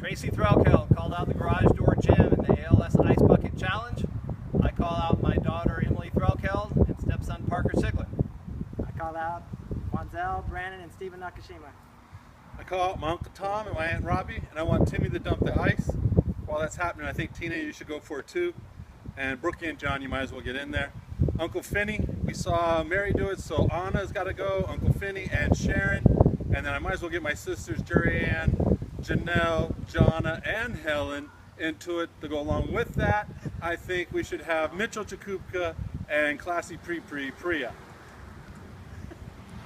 Tracy Threlkeld called out the Garage Door Gym in the ALS Ice Bucket Challenge. I call out my daughter Emily Threlkeld and stepson Parker Siglin. I call out Monzel, Brandon, and Stephen Nakashima. I call out my Uncle Tom and my Aunt Robbie, and I want Timmy to dump the ice. While that's happening, I think Tina, you should go for it too. And Brookie and John, you might as well get in there. Uncle Finney, we saw Mary do it, so Anna's got to go, Uncle Finney and Sharon. And then I might as well get my sisters, Jerry Ann, Janelle, Jonna, and Helen into it to go along with that. I think we should have Mitchell Chakupka and Classy Priya.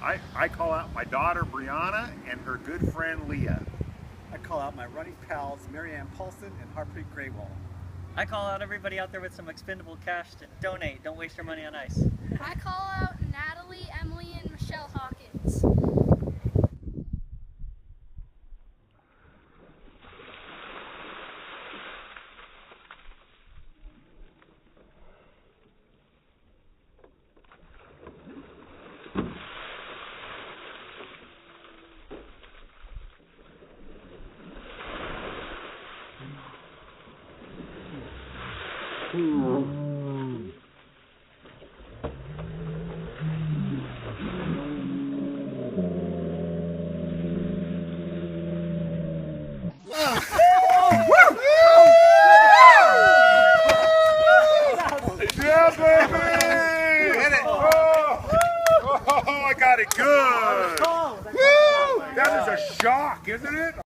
I call out my daughter Brianna and her good friend Leah. I call out my running pals Marianne Paulson and Harpreet Graywall. I call out everybody out there with some expendable cash to donate. Don't waste your money on ice. I call out Natalie, Emily, and Michelle Hawkins. Yeah, baby! Hit it! Oh, I got it good! That is a shock, isn't it?